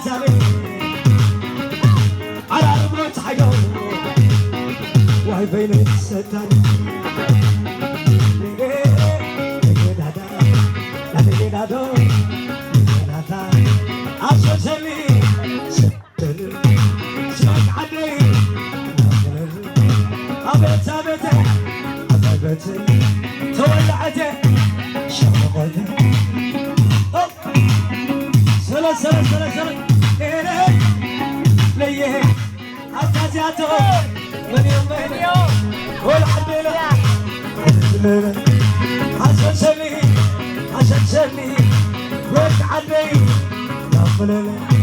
زالي على الموت حيو وهي بين الستان تولعته شغلته سلا سلا سلا سلا ليه عطاتياته من يوم والعبيله عشان شلي روح علي يا فلان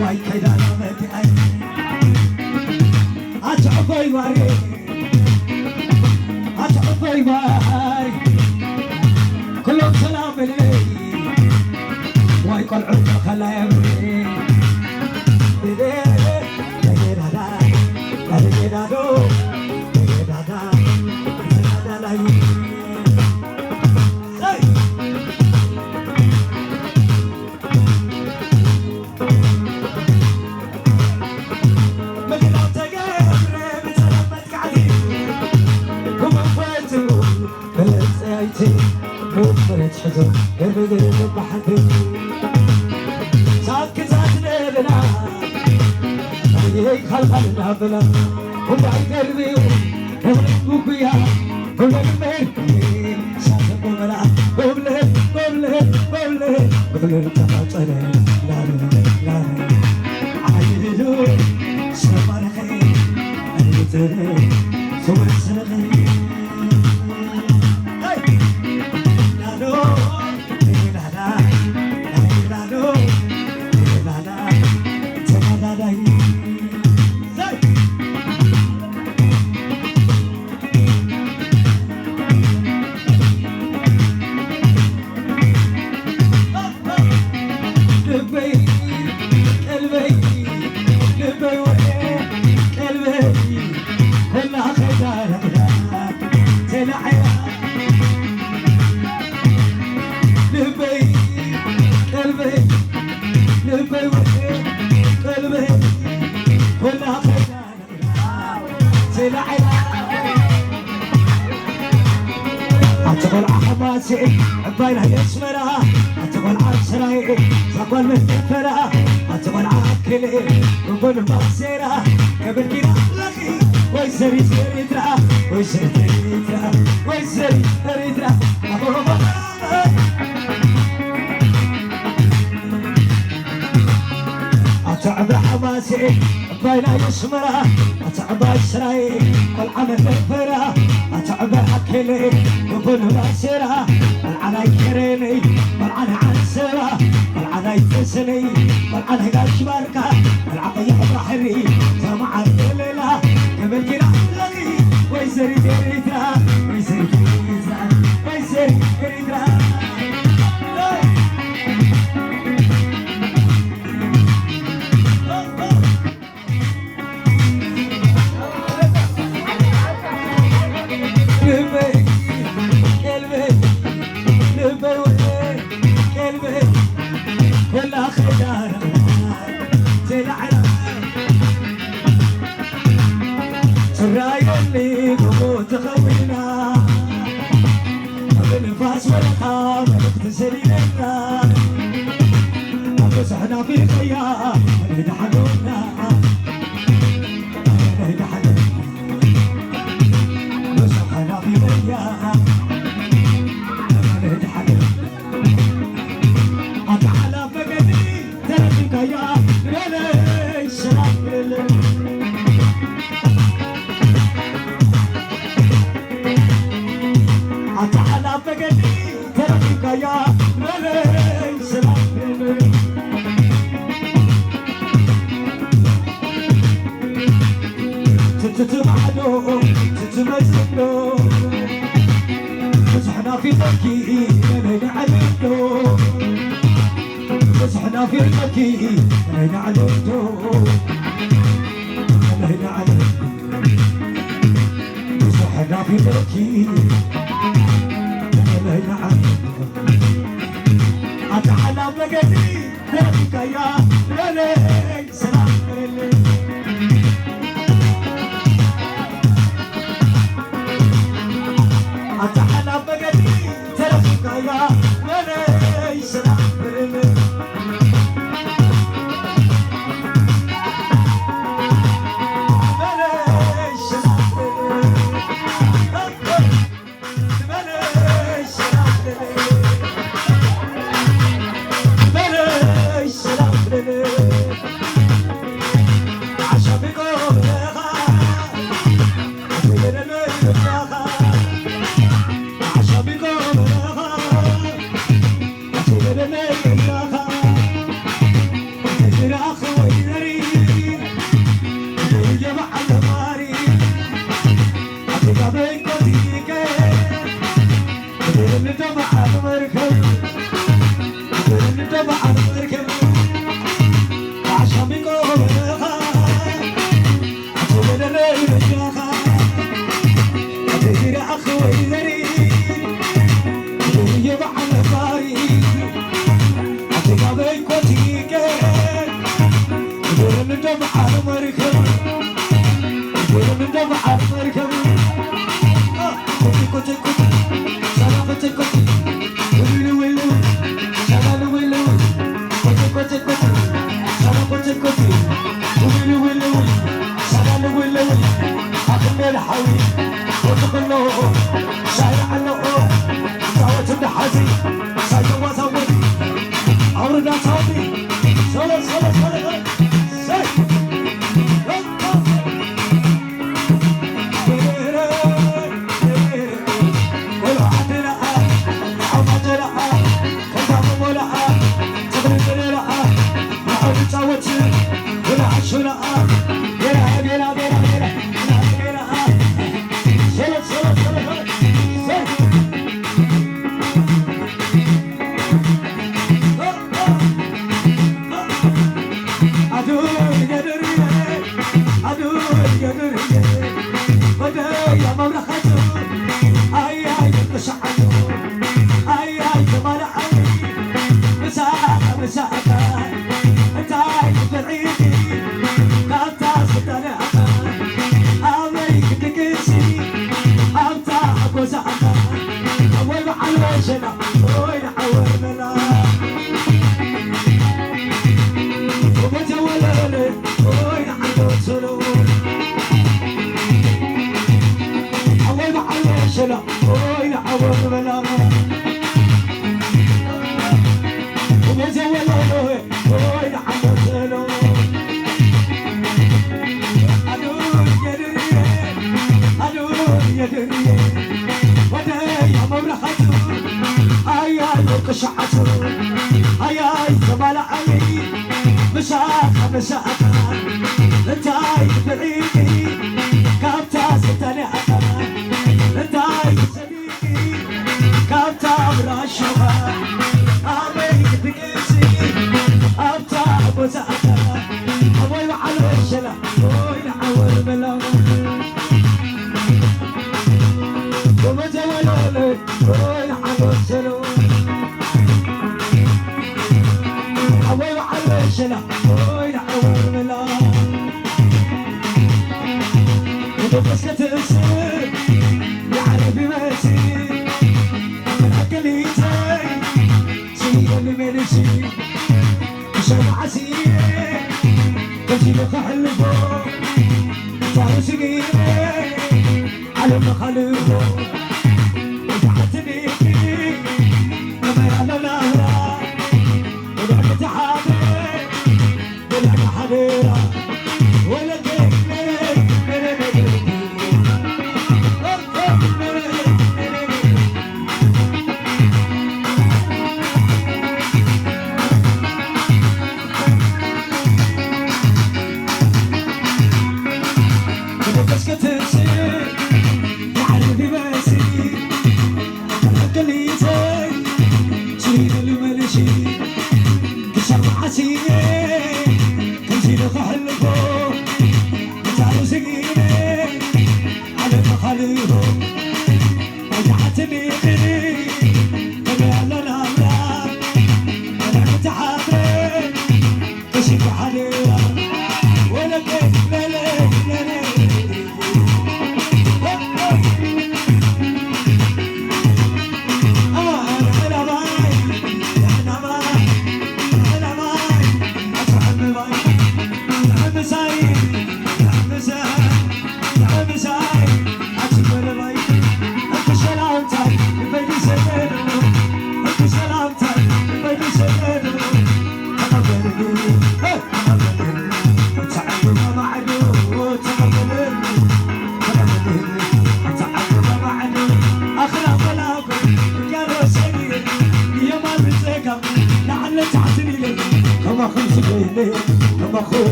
واي كيدا نمتي اي اتعبي واري اتعبي واري كلهم سلام لي واي كل عمر خلا يمري قرب بحثي ساكتات ليلنا هيك خلقنا بلا هم قلبي هم بيا هم المهدي ساكت بلا قبل تفاصيل لا عايدو سفر خير أنت سوى سنغي أتقول أحماسي عبايلها يسمرها أتقول عشراي تقول مستفرها أتقول عاكلي ربون مصيرها قبل كده لقي ويسري سريتها ويسري سريتها أبو أتعب حماسي عبايلها يسمرها أتعب عشراي والعمل مغفرها أتعب أكلي وبن ماسرها والعلي كريني والعلي عنسرها والعلي تسني والعلي قاش باركة والعقي بحري جمع الليلة قبل كده لقي ويسري تريدها ويسري تريدها رايلي قوت خوينا بالنفاس والقام بتسرينا مسحنا في خيام يدحلونا مسحنا في خيام يدحلونا أتعالى فقدي تركك يا ريلي الشرق أتعالى فقدي تركك يا ريلي عليكم مسحنا في مكي نبين عليكم مسحنا في مكي نبين عليكم نبين عليكم مسحنا في مكي نبين عليكم أتحلى بقدري ذلك يا ليلي سلام ليلي أتحلى بقدري ذلك يا ليلي سلام ليلي بس كتسر يا عربي ماشي